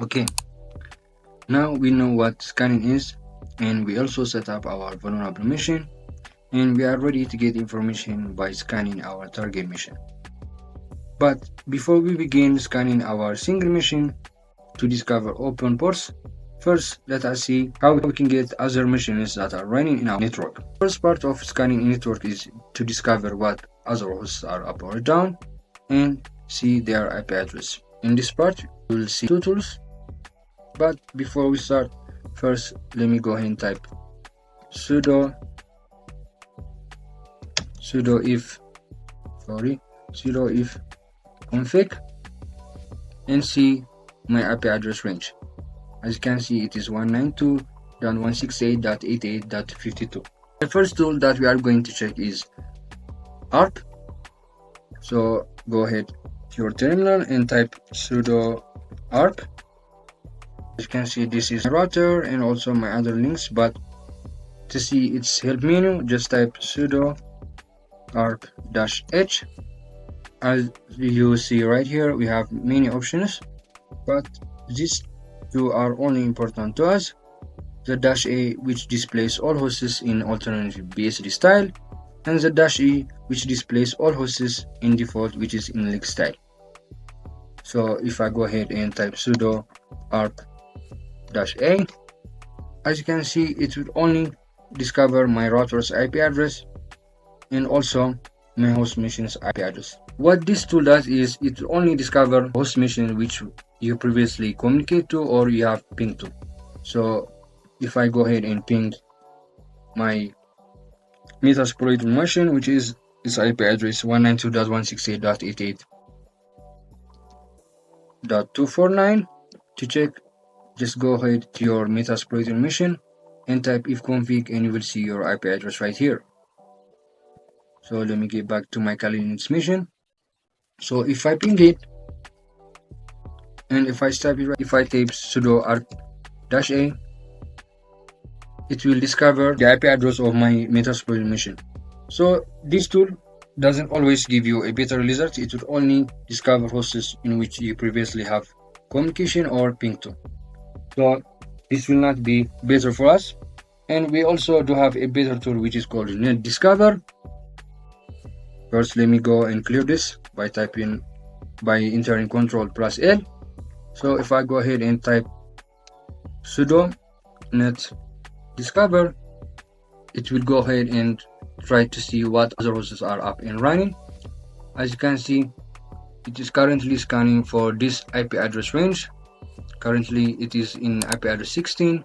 Okay, now we know what scanning is, and we also set up our vulnerable machine, and we are ready to get information by scanning our target machine. But before we begin scanning our single machine to discover open ports, first let us see how we can get other machines that are running in our network. First part of scanning a network is to discover what other hosts are up or down and see their IP address. In this part, we will see two tools. But before we start, first let me go ahead and type sudo if config and see my IP address range. As you can see, it is 192.168.88.52. The first tool that we are going to check is ARP. So go ahead to your terminal and type sudo ARP. As you can see, this is my router and also my other links, but to see its help menu, just type sudo ARP-H. As you see right here, we have many options, but these two are only important to us. The -A, which displays all hosts in alternative BSD style, and the -E, which displays all hosts in default, which is in link style. So if I go ahead and type sudo ARP-A, as you can see, it will only discover my router's IP address and also my host machine's IP address. What this tool does is it will only discover host machine which you previously communicate to or you have pinged to. So if I go ahead and ping my Metasploit machine, which is its IP address 192.168.88.249, to check, just go ahead to your Metasploit machine and type ifconfig and you will see your IP address right here. So let me get back to my Kali Linux machine. So if I ping it and if I type sudo ARP-A, it will discover the IP address of my Metasploit machine. So this tool doesn't always give you a better result. It will only discover hosts in which you previously have communication or ping to. So this will not be better for us. And we also do have a better tool which is called Netdiscover. First, let me go and clear this by entering Ctrl+L. So if I go ahead and type sudo Netdiscover, it will go ahead and try to see what other hosts are up and running. As you can see, it is currently scanning for this IP address range. Currently, it is in IP address 16,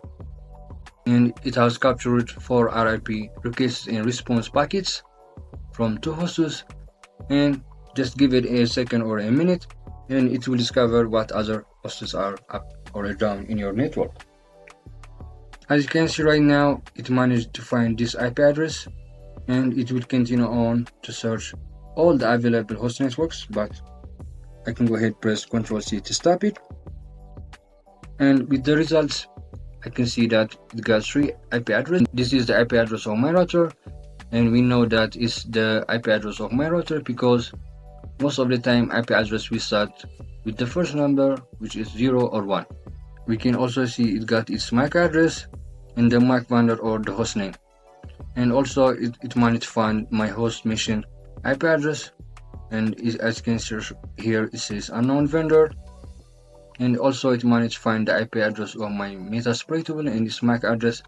and it has captured 4 RIP requests and response packets from 2 hosts, and just give it a second or a minute and it will discover what other hosts are up or down in your network. As you can see right now, it managed to find this IP address and it will continue on to search all the available host networks, but I can go ahead and press Ctrl+C to stop it. And with the results, I can see that it got 3 IP addresses. This is the IP address of my router, and we know that is the IP address of my router because most of the time IP address we start with the first number, which is 0 or 1. We can also see it got its MAC address and the MAC vendor or the host name, and also it managed to find my host machine IP address, and as you can see here it says unknown vendor, and also it managed to find the IP address of my Metasploit and its MAC address,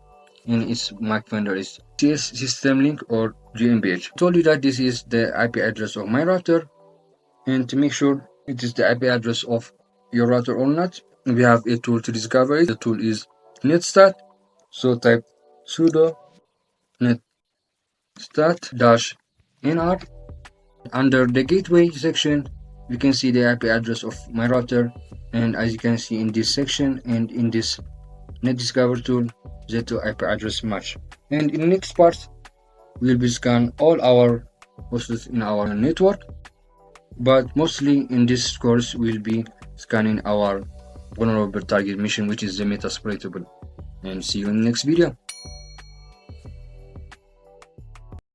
and its MAC vendor is CS System Link or GmbH. I told you that this is the IP address of my router, and to make sure it is the IP address of your router or not, we have a tool to discover it. The tool is Netstat. So type sudo netstat-nr. Under the gateway section, you can see the IP address of my router, and as you can see in this section and in this Netdiscover tool, the 2 IP address match. And in the next part, we'll be scan all our hosts in our network, but mostly in this course we'll be scanning our vulnerable target machine, which is the Metasploit. And see you in the next video.